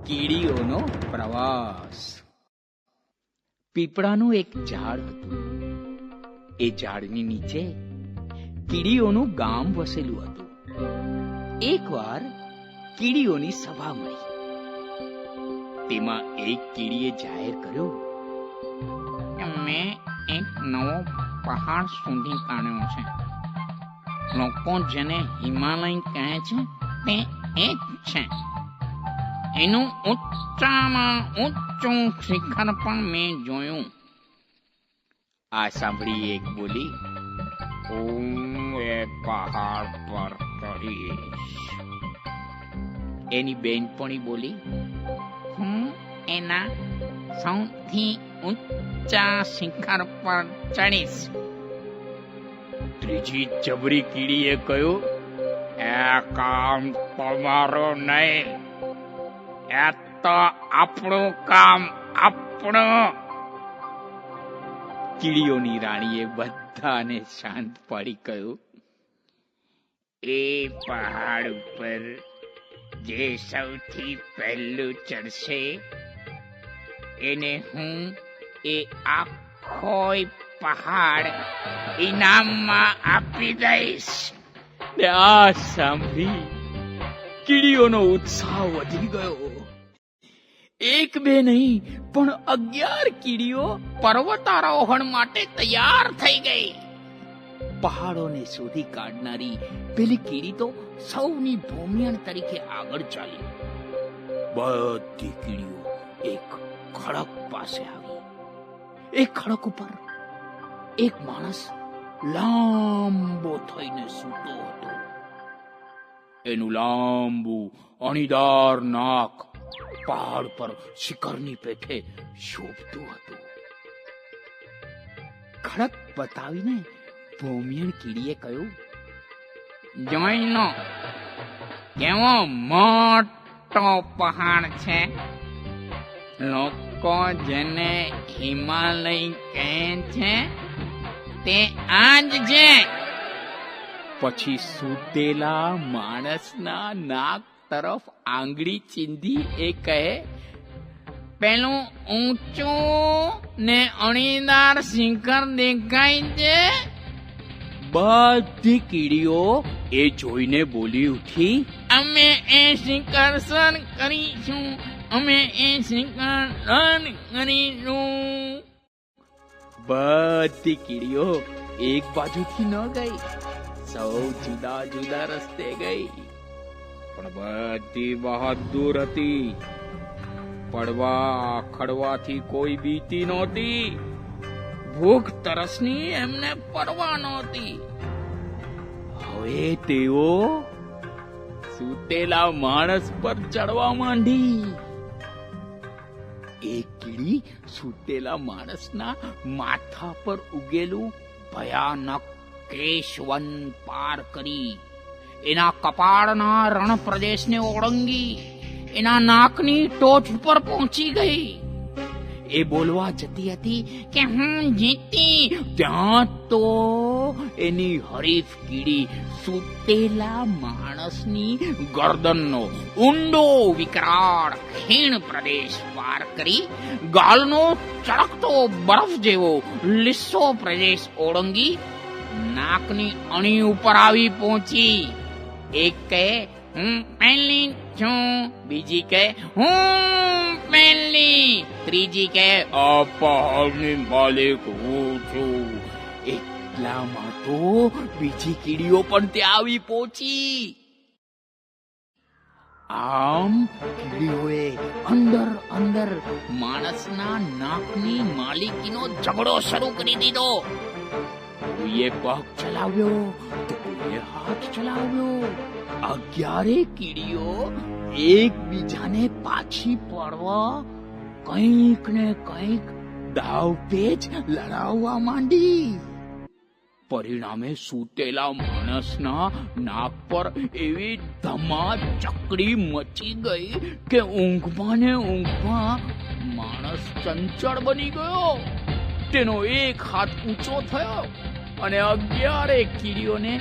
કીડીઓનો પ્રવાસ. પીપળાનું એક ઝાડ હતું. એ ઝાડની નીચે કીડીઓનું ગામ વસેલું હતું. એકવાર કીડીઓની સભા મળી. તેમાં એક કીડીએ જાહેર કર્યું, મેં એક નવો પહાડ શોધી કાઢ્યો છે. લોકો જેને હિમાલય કહે છે તે એક છે. એનું ઊંચામાં ઊંચું શિખર પણ મેં જોયું. આ સાંભળી એક બોલી, હું એ પહાડ પર ચડીશ. એની બેનપણી બોલી, હું એના સૌથી ઊંચા શિખર પર ચડીશ. ત્રીજી જબરી કીડીએ કહ્યું, એ કામ તમારો નહીં, એ તો આપણું કામ. આપણું. કીડીઓની રાણીએ બધાને શાંત પાડી કહ્યું, એ પહાડ ઉપર જે સૌથી પહેલું ચડશે એને હું એ આખો પહાડ ઇનામમાં આપી દઈશ. આ સાંભળી કીડીઓનો ઉત્સાહ વધી ગયો. એક બે નહીં પણ 11 કીડીઓ પર્વતારોહણ માટે તૈયાર થઈ ગઈ. પહાડોને શોધી કાઢનારી પેલી કીડી તો સૌની ભૂમિયણ તરીકે આગળ ચાલી. બધી કીડીઓ એક ખડક પાસે આવી. એ ખડક ઉપર એક માણસ લાંબો થઈને સૂતો હતો. એનું લાંબુ અણીદાર નાક પહાડ પર શિખરની પેઠે શોભતું હતું. ખડક બતાવીને ભૂમિયણ કીડીએ કહ્યું, જોઈ લો કેવો મોટો પહાડ છે. લોકો જેને હિમાલય કહે છે તે આજ છે. પછી સૂતેલા માણસના નાક તરફ આંગળી ચીંધી એ કહે, પેલું ઊંચું ને અણીદાર શિખર દેખાય છે. બધી કીડીઓ એ જોઈને બોલી ઉઠી, અમે એ શિખર સર કરીશું. અમે એ શિખર સર કરીશું. બધી કીડીઓ એક બાજુથી ન ગઈ, સૌ જુદા જુદા રસ્તે ગઈ. પણ બધી બહાદુર હતી. પડવા ખડવાથી કોઈ બીતી નહોતી. ભૂખ તરસની એમને પરવા નહોતી. હવે તેઓ સૂતેલા માણસ પર ચડવા માંડી. એક કીડી સૂતેલા માણસના માથા પર ઉગેલું ભયાનક કેશવન પાર કરી એના કપાળના રણ પ્રદેશને ઓળંગી એના નાકની ટોચ પર પહોંચી ગઈ. એ બોલવા જતી હતી કે હું જીતી. ત્યાં તો એની હરીફ કીડી સૂતેલા માણસની ગરદનનો ઊંડો વિકરાળ ખીણ પ્રદેશ પાર કરી ગાલનો ચળકતો બરફ જેવો લીસો પ્રદેશ ઓળંગી નાકની અણી ઉપર આવી પહોંચી. એક કહે, હું પહેલી છું. બીજી કહે, હું પહેલી. ત્રીજી કહે, આ પહાડની માલિક હું છું. એટલામાં તો બીજી કીડીઓ પણ ત્યાં આવી પહોંચી. આમ કીડીઓએ અંદર અંદર માણસના નાકની માલિકીનો ઝઘડો શરૂ કરી દીધો. કોઈએ પગ ચલાવ્યો તો કોઈએ હાથ ચલાવ્યો. 11 કીડીઓ એકબીજાને પાછી પાડવા કંઈક ને કંઈક દાવપેચ લડાવવા માંડી. પરિણામે સૂતેલા માણસના નાક પર એવી ધમાચકડી મચી ગઈ કે ઊંઘમાં ને ઊંઘમાં માણસ ચંચળ બની ગયો. તેનો એક હાથ ઊંચો થયો અને 11 કીડીઓને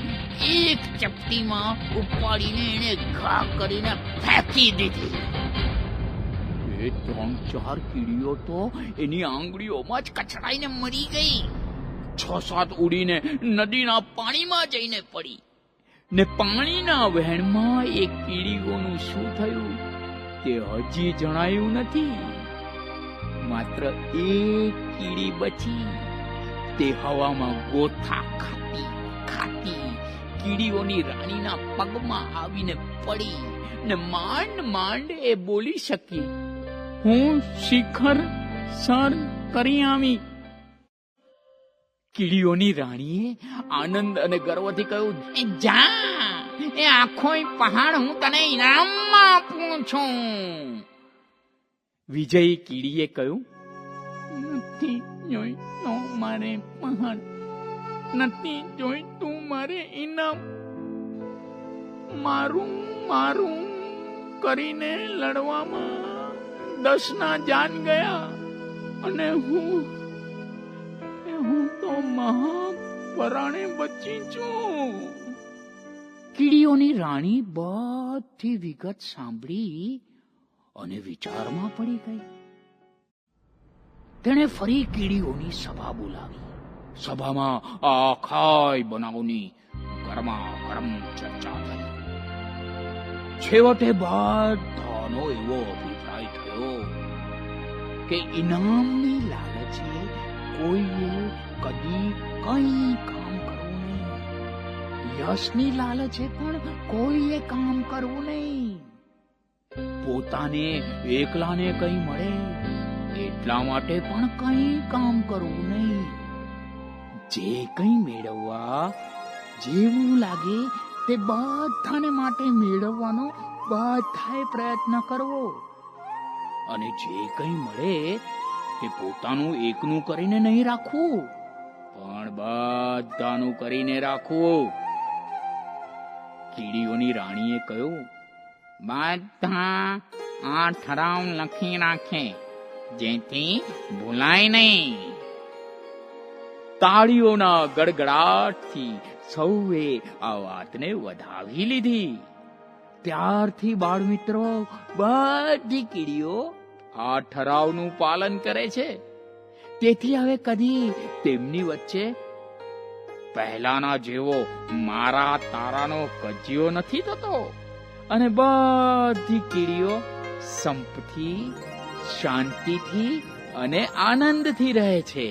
એક ચપટીમાં ઉપાડીને એને ઘા કરીને ફેંકી દીધી. 3-4 કીડીઓ તો એની આંગળીઓમાં જ કચડાઈને મરી ગઈ. 6-7 ઉડીને નદીના પાણીમાં જઈને પડી. ને પાણીના વહેણમાં એ કીડીઓનું શું થયું તે હજી જણાયું નથી. માત્ર એક કીડી બચી. તે હવામાં ગોથા ખાતી ખાતી કીડીઓની રાણીના પગમાં આવીને પડી ને માંડ માંડ એ બોલી શકી, હું શિખર સર કરી આવી. કીડીઓની રાણીએ આનંદ અને ગર્વથી કહ્યું, જા, એ આખો પહાડ હું તને ઇનામમાં આપું છું. વિજયી કીડીએ કહ્યું, નથી જોઈતો મારે પહાડ, નથી જોઈતું મારે ઇનામ. મારું મારું કરીને લડવામાં 10 જાન ગયા અને હું તો મહાપરાણે બચી છું. કીડીઓની રાણી બધી વિગત સાંભળી અને વિચારમાં પડી ગઈ. તેણે ફરી કીડીઓની સભા બોલાવી. સભામાં આખા બનાવની ગરમાગરમ ચર્ચા થઈ. છેવટે બધાનો એવો અભિપ્રાય થયો કે ઇનામની લાલચે કોઈએ કદી કઈ કામ કરવું નહીં. યશની લાલચે પણ કોઈએ કામ કરવું નહીં. પોતાને એકલાને કઈ મળે એટલા માટે પણ કઈ કામ કરવું નહીં. જે કઈ મેળવવા જેવું લાગે તે બધાને માટે મેળવવાનો બધાએ પ્રયત્ન કરવો. અને જે કઈ મળે તે પોતાનું એકનું કરીને નહીં રાખવું, પણ બધાનું કરીને રાખવું. કીડીઓની રાણીએ કહ્યું, બધા આ ઠરાવ લખી રાખે જેથી ભૂલાય નહીં. તાળીઓના ગડગડાટથી સૌએ આ વાતને વધાવી લીધી. ત્યારથી બાળમિત્રો બધી કીડીઓ આ ઠરાવનું પાલન કરે છે. તેથી હવે કદી તેમની વચ્ચે પહેલાના જેવો મારા તારાનો કજિયો નથી થતો અને બધી કીડીઓ સંપથી, શાંતિથી અને આનંદથી રહે છે.